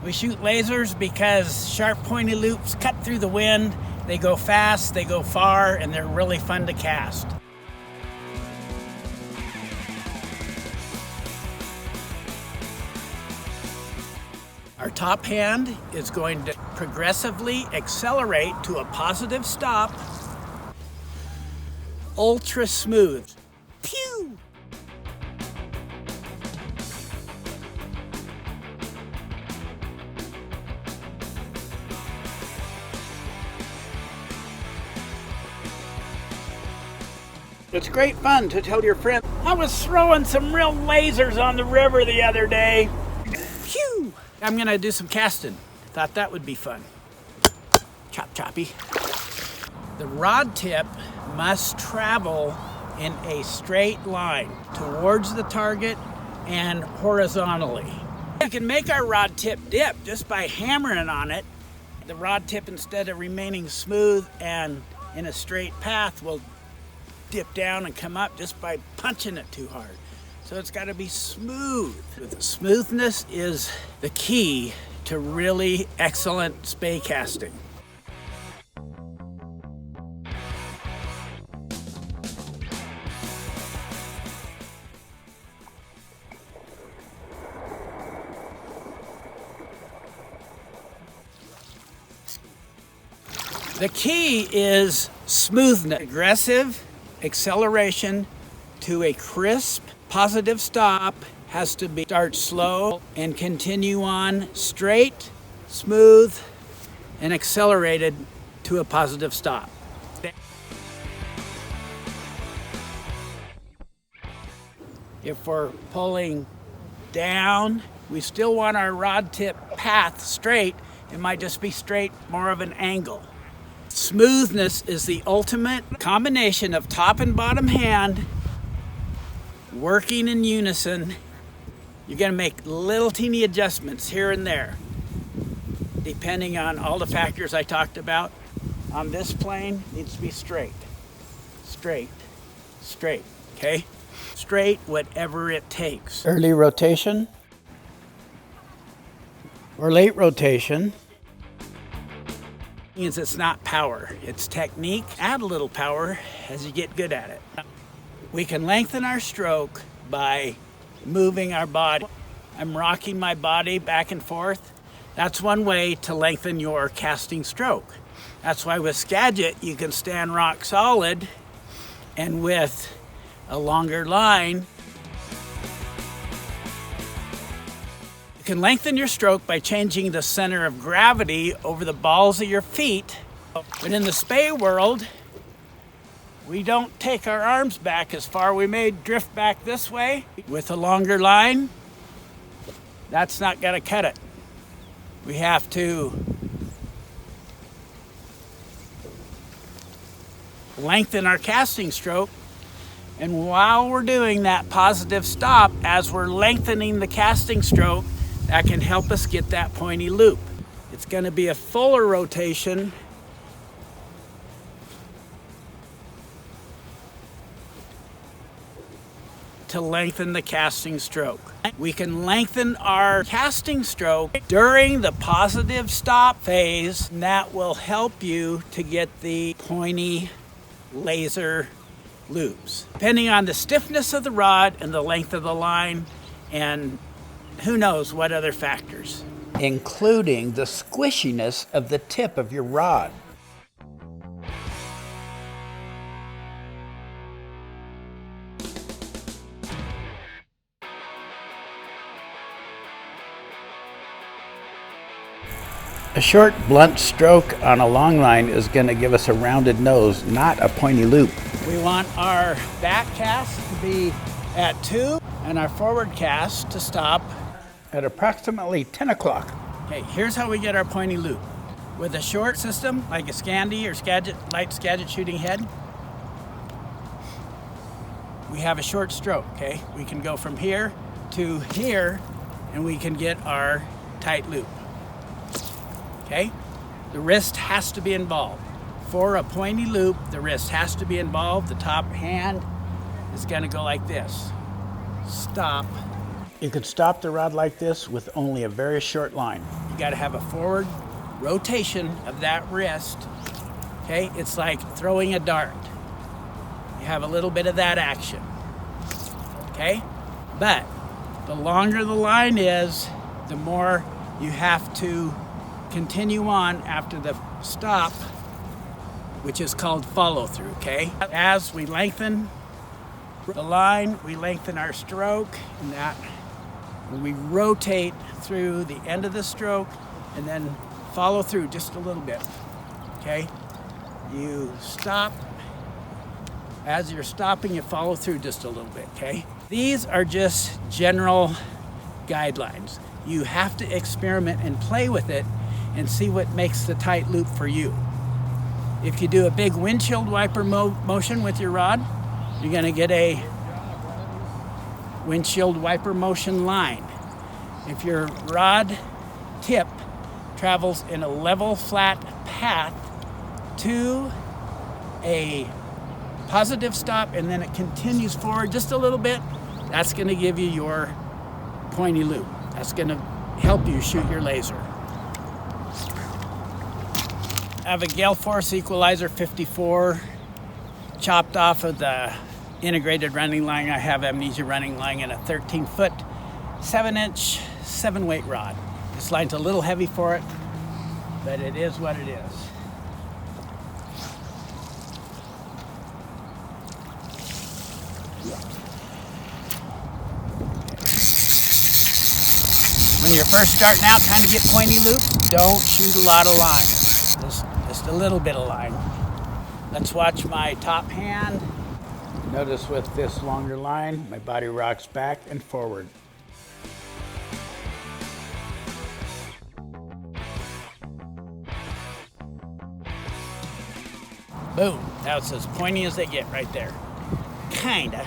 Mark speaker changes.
Speaker 1: We shoot lasers because sharp pointy loops cut through the wind. They go fast, they go far, and they're really fun to cast. Our top hand is going to progressively accelerate to a positive stop. Ultra smooth. Pew! It's great fun to tell your friends. I was throwing some real lasers on the river the other day. Phew! I'm gonna do some casting. Thought that would be fun. Chop choppy. The rod tip must travel in a straight line towards the target and horizontally. You can make our rod tip dip just by hammering on it. The rod tip, instead of remaining smooth and in a straight path, will dip down and come up just by punching it too hard. So it's got to be smooth. The smoothness is the key to really excellent spey casting. The key is smoothness, aggressive acceleration to a crisp, positive stop has to be start slow and continue on straight, smooth, and accelerated to a positive stop. If we're pulling down, we still want our rod tip path straight. It might just be straight, more of an angle. Smoothness is the ultimate combination of top and bottom hand working in unison. You're going to make little teeny adjustments here and there depending on all the factors I talked about. On this plane, it needs to be straight, straight, straight, okay? Straight, whatever it takes. Early rotation or late rotation means it's not power, it's technique. Add a little power as you get good at it. We can lengthen our stroke by moving our body. I'm rocking my body back and forth. That's one way to lengthen your casting stroke. That's why with Skagit, you can stand rock solid, and with a longer line, you can lengthen your stroke by changing the center of gravity over the balls of your feet. But in the spey world, we don't take our arms back as far. We may drift back this way. With a longer line, that's not gonna cut it. We have to lengthen our casting stroke. And while we're doing that positive stop, as we're lengthening the casting stroke, that can help us get that pointy loop. It's going to be a fuller rotation to lengthen the casting stroke. We can lengthen our casting stroke during the positive stop phase, and that will help you to get the pointy laser loops. Depending on the stiffness of the rod and the length of the line, and who knows what other factors, including the squishiness of the tip of your rod. A short, blunt stroke on a long line is going to give us a rounded nose, not a pointy loop. We want our back cast to be at 2 and our forward cast to stop at approximately 10 o'clock. Okay, here's how we get our pointy loop. With a short system, like a Scandi or Skagit, light Skagit shooting head, we have a short stroke, okay? We can go from here to here, and we can get our tight loop, okay? The wrist has to be involved. For a pointy loop, the wrist has to be involved. The top hand is gonna go like this. Stop. You could stop the rod like this with only a very short line. You got to have a forward rotation of that wrist. Okay, it's like throwing a dart. You have a little bit of that action. Okay, but the longer the line is, the more you have to continue on after the stop, which is called follow through. Okay, as we lengthen the line, we lengthen our stroke, and that when we rotate through the end of the stroke and then follow through just a little bit. Okay, you stop. As you're stopping, you follow through just a little bit. Okay, these are just general guidelines. You have to experiment and play with it and see what makes the tight loop for you. If you do a big windshield wiper motion with your rod, you're going to get a windshield wiper motion line. If your rod tip travels in a level, flat path to a positive stop and then it continues forward just a little bit, that's going to give you your pointy loop. That's going to help you shoot your laser. I have a Gale Force Equalizer 54 chopped off of the integrated running line. I have amnesia running line in a 13-foot, 7-inch, 7-weight rod. This line's a little heavy for it, but it is what it is. When you're first starting out trying to get pointy loop, don't shoot a lot of line. Just a little bit of line. Let's watch my top hand. Notice with this longer line, my body rocks back and forward. Boom, that's as pointy as they get right there. Kinda.